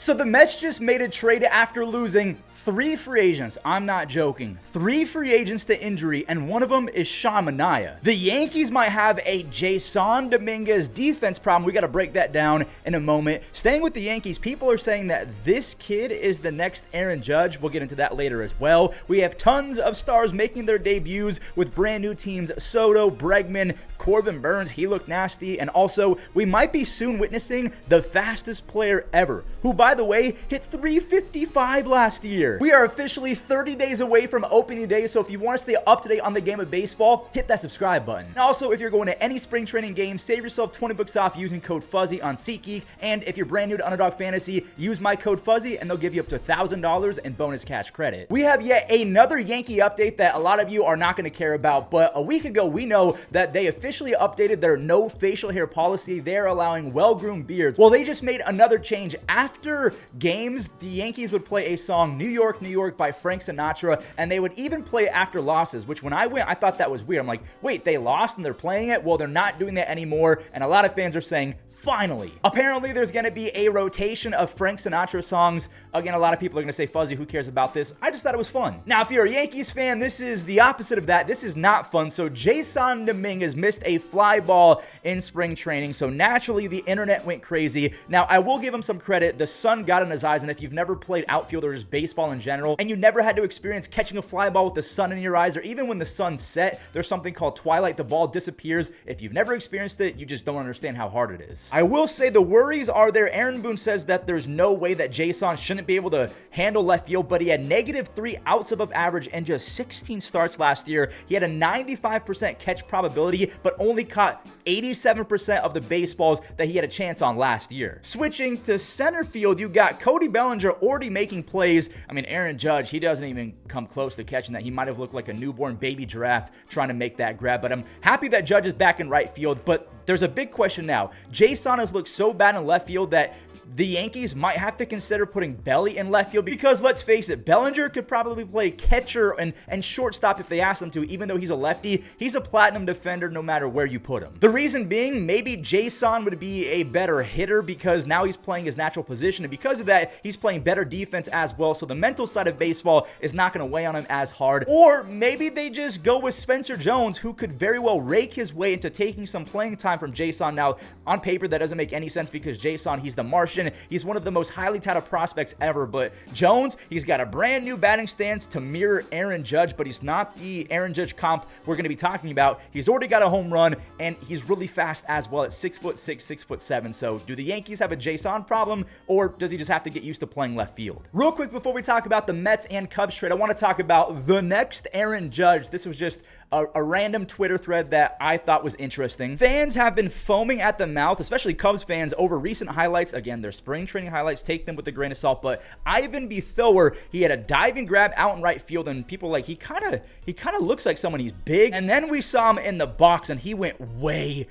So the Mets just made a trade after losing 3 free agents. I'm not joking. 3 free agents to injury, and one of them is Manaea. The Yankees might have a Jasson Dominguez defense problem. We got to break that down in a moment. Staying with the Yankees, people are saying that this kid is the next Aaron Judge. We'll get into that later as well. We have tons of stars making their debuts with brand new teams. Soto, Bregman, Corbin Burns, he looked nasty. And also, we might be soon witnessing the fastest player ever, who, by the way, hit 355 last year. We are officially 30 days away from opening day, so if you want to stay up to date on the game of baseball, hit that subscribe button. And also, if you're going to any spring training game, save yourself 20 bucks off using code Fuzzy on SeatGeek. And if you're brand new to Underdog Fantasy, use my code Fuzzy and they'll give you up to $1,000 in bonus cash credit. We have yet another Yankee update that a lot of you are not going to care about, but a week ago, we know that they officially updated their no facial hair policy. They're allowing well-groomed beards. Well, they just made another change. After games, the Yankees would play a song, New York, New York by Frank Sinatra, and they would even play it after losses, which when I went, I thought that was weird. I'm like, wait, they lost and they're playing it? Well, they're not doing that anymore, and a lot of fans are saying, finally. Apparently, there's going to be a rotation of Frank Sinatra songs. Again, a lot of people are going to say, Fuzzy, who cares about this? I just thought it was fun. Now, if you're a Yankees fan, this is the opposite of that. This is not fun. So Jasson Dominguez missed a fly ball in spring training. So naturally, the internet went crazy. Now, I will give him some credit. The sun got in his eyes. And if you've never played outfield or just baseball in general, and you never had to experience catching a fly ball with the sun in your eyes, or even when the sun set, there's something called twilight. The ball disappears. If you've never experienced it, you just don't understand how hard it is. I will say the worries are there. Aaron Boone says that there's no way that Jasson shouldn't be able to handle left field, but he had -3 outs above average and just 16 starts last year. He had a 95% catch probability, but only caught 87% of the baseballs that he had a chance on last year. Switching to center field, you got Cody Bellinger already making plays. I mean, Aaron Judge, he doesn't even come close to catching that. He might have looked like a newborn baby giraffe trying to make that grab, but I'm happy that Judge is back in right field. But there's a big question now. Jasson has looked so bad in left field that the Yankees might have to consider putting Belly in left field, because let's face it, Bellinger could probably play catcher and shortstop if they asked him to. Even though he's a lefty, he's a platinum defender no matter where you put him. The reason being, maybe Jasson would be a better hitter because now he's playing his natural position, and because of that, he's playing better defense as well, so the mental side of baseball is not going to weigh on him as hard. Or maybe they just go with Spencer Jones, who could very well rake his way into taking some playing time from Jasson. Now, on paper, that doesn't make any sense because Jasson, he's the Martian. He's one of the most highly touted prospects ever, but Jones, he's got a brand new batting stance to mirror Aaron Judge, but he's not the Aaron Judge comp we're going to be talking about. He's already got a home run, and he's really fast as well at 6'6", 6'7". So do the Yankees have a Jasson problem, or does he just have to get used to playing left field? Real quick, before we talk about the Mets and Cubs trade, I want to talk about the next Aaron Judge. This was just a random Twitter thread that I thought was interesting. Fans have been foaming at the mouth, especially Cubs fans, over recent highlights. Again, their spring training highlights, take them with a grain of salt, but Ivan B. Thor, he had a diving grab out in right field, and people like, he kind of looks like someone, he's big. And then we saw him in the box, and he went way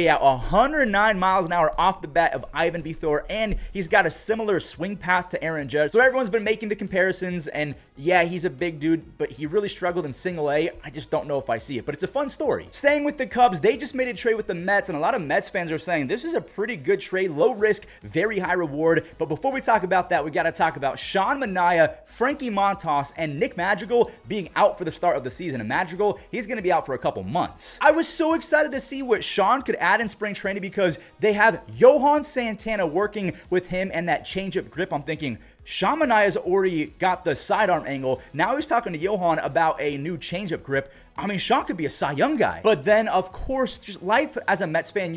out, 109 miles an hour off the bat of Ivan B. Thor, and he's got a similar swing path to Aaron Judge. So everyone's been making the comparisons, and yeah, he's a big dude, but he really struggled in single A. I just don't know if I see it, but it's a fun story. Staying with the Cubs, they just made a trade with the Mets, and a lot of Mets fans are saying this is a pretty good trade, low risk, very high reward. But before we talk about that, we got to talk about Manaea, Frankie Montas, and Nick Madrigal being out for the start of the season. And Madrigal, he's going to be out for a couple months. I was so excited to see what Sean could add in spring training because they have Johan Santana working with him and that changeup grip. I'm thinking, Manaea's already got the sidearm angle. Now he's talking to Johan about a new changeup grip. I mean, Sean could be a Cy Young guy. But then, of course, just life as a Mets fan,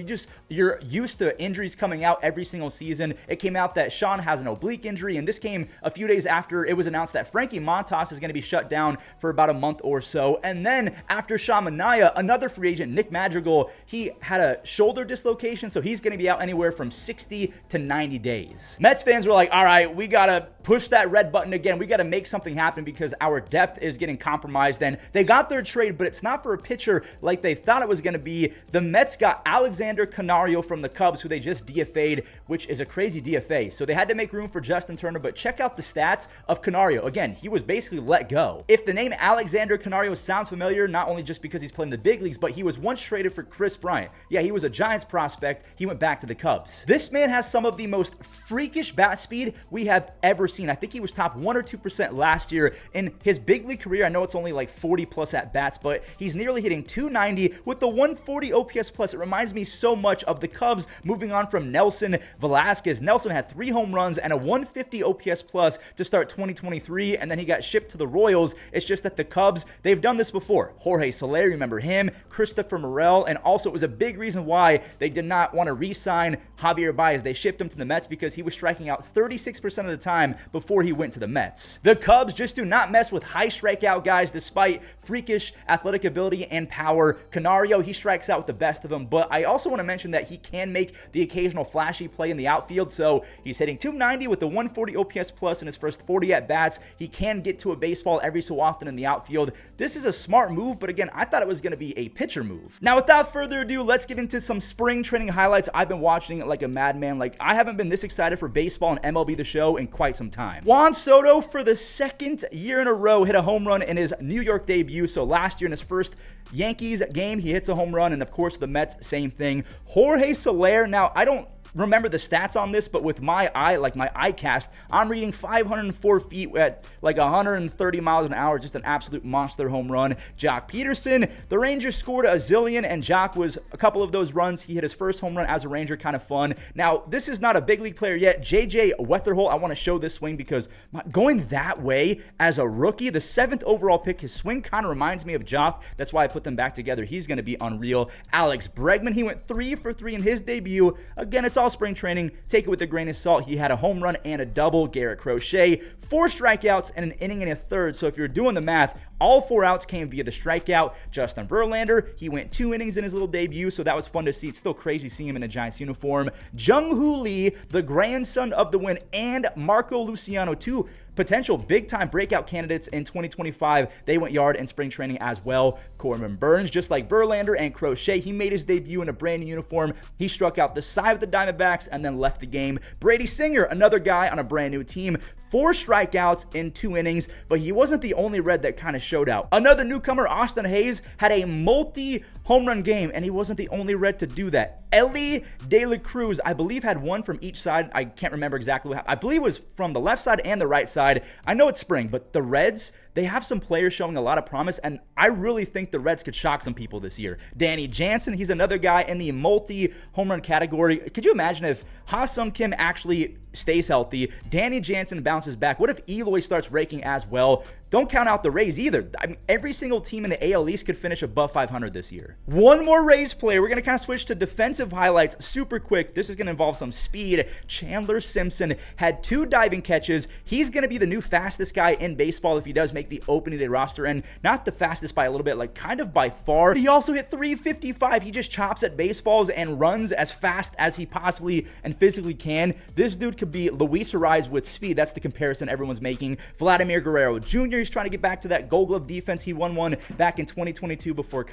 you're used to injuries coming out every single season. It came out that Sean has an oblique injury, and this came a few days after it was announced that Frankie Montas is going to be shut down for about a month or so. And then after Manaea, another free agent, Nick Madrigal, he had a shoulder dislocation, so he's going to be out anywhere from 60 to 90 days. Mets fans were like, all right, we got to to push that red button again. We got to make something happen because our depth is getting compromised. And they got their trade, but it's not for a pitcher like they thought it was going to be. The Mets got Alexander Canario from the Cubs, who they just DFA'd, which is a crazy DFA. So they had to make room for Justin Turner, but check out the stats of Canario. Again, he was basically let go. If the name Alexander Canario sounds familiar, not only just because he's playing the big leagues, but he was once traded for Chris Bryant. Yeah, he was a Giants prospect. He went back to the Cubs. This man has some of the most freakish bat speed we have ever seen. I think he was top 1 or 2% last year in his big league career. I know it's only like 40 plus at bats, but he's nearly hitting 290 with the 140 OPS plus. It reminds me so much of the Cubs moving on from Nelson Velasquez. Nelson had 3 home runs and a 150 OPS plus to start 2023, and then he got shipped to the Royals. It's just that the Cubs, they've done this before. Jorge Soler, remember him, Christopher Morel, and also it was a big reason why they did not want to re-sign Javier Baez. They shipped him to the Mets because he was striking out 36% of the time before he went to the Mets. The Cubs just do not mess with high strikeout guys despite freakish athletic ability and power. Canario, he strikes out with the best of them, but I also want to mention that he can make the occasional flashy play in the outfield. So he's hitting 290 with the 140 OPS plus in his first 40 at-bats. He can get to a baseball every so often in the outfield. This is a smart move, but again, I thought it was going to be a pitcher move. Now, without further ado, let's get into some spring training highlights. I've been watching it like a madman. Like, I haven't been this excited for baseball and MLB The Show in quite some time. Juan Soto, for the second year in a row, hit a home run in his New York debut. So last year in his first Yankees game, he hits a home run, and of course the Mets, same thing. Jorge Soler, now I don't remember the stats on this, but with my eye, like my eye cast, I'm reading 504 feet at like 130 miles an hour. Just an absolute monster home run. Jock Peterson, the Rangers scored a zillion, and Jock was a couple of those runs. He hit his first home run as a Ranger, kind of fun. Now, this is not a big league player yet. JJ Wetherholt, I want to show this swing because going that way as a rookie, the 7th overall pick, his swing kind of reminds me of Jock. That's why I put them back together. He's going to be unreal. Alex Bregman, he went 3 for 3 in his debut. Again, it's all spring training. Take it with a grain of salt. He had a home run and a double. Garrett Crochet, 4 strikeouts and an inning and a third. So if you're doing the math, all 4 outs came via the strikeout. Justin Verlander, he went 2 innings in his little debut, so that was fun to see. It's still crazy seeing him in a Giants uniform. Jung-Hoo Lee, the grandson of the win, and Marco Luciano, 2 potential big-time breakout candidates in 2025. They went yard in spring training as well. Corbin Burns, just like Verlander and Crochet, he made his debut in a brand new uniform. He struck out the side of the Diamondbacks and then left the game. Brady Singer, another guy on a brand new team, 4 strikeouts in 2 innings, but he wasn't the only Red that kind of showed out. Another newcomer, Austin Hayes, had a multi-home run game, and he wasn't the only Red to do that. Ellie De La Cruz, I believe, had 1 from each side. I can't remember exactly what happened. I believe it was from the left side and the right side. I know it's spring, but the Reds, they have some players showing a lot of promise, and I really think the Reds could shock some people this year. Danny Jansen, he's another guy in the multi-home run category. Could you imagine if Ha-Sung Kim actually stays healthy, Danny Jansen bounces back? What if Eloy starts raking as well? Don't count out the Rays either. I mean, every single team in the AL East could finish above 500 this year. One more Rays player. We're going to kind of switch to defensive highlights super quick. This is going to involve some speed. Chandler Simpson had 2 diving catches. He's going to be the new fastest guy in baseball if he does make the opening day roster, and not the fastest by a little bit, like kind of by far. He also hit 355. He just chops at baseballs and runs as fast as he possibly and physically can. This dude could be Luis Ariz with speed. That's the comparison everyone's making. Vladimir Guerrero Jr., he's trying to get back to that Gold Glove defense. He won one back in 2022 before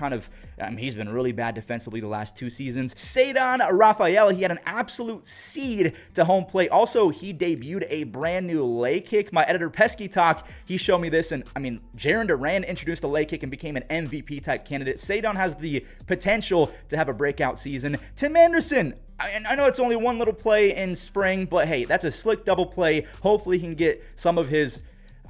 he's been really bad defensively the last 2 seasons. Ceddanne Rafael, he had an absolute seed to home plate. Also, he debuted a brand new leg kick. My editor, Pesky Talk, he showed me this, and I mean, Jaron Duran introduced the leg kick and became an MVP type candidate. Ceddanne has the potential to have a breakout season. Tim Anderson, I know it's only 1 little play in spring, but hey, that's a slick double play. Hopefully he can get some of his,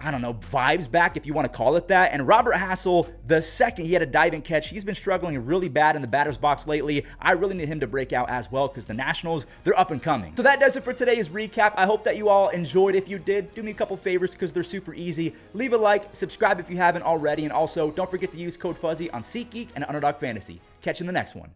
I don't know, vibes back, if you want to call it that. And Robert Hassel, the second, he had a diving catch. He's been struggling really bad in the batter's box lately. I really need him to break out as well because the Nationals, they're up and coming. So that does it for today's recap. I hope that you all enjoyed. If you did, do me a couple favors because they're super easy. Leave a like, subscribe if you haven't already, and also don't forget to use code Fuzzy on SeatGeek and Underdog Fantasy. Catch you in the next one.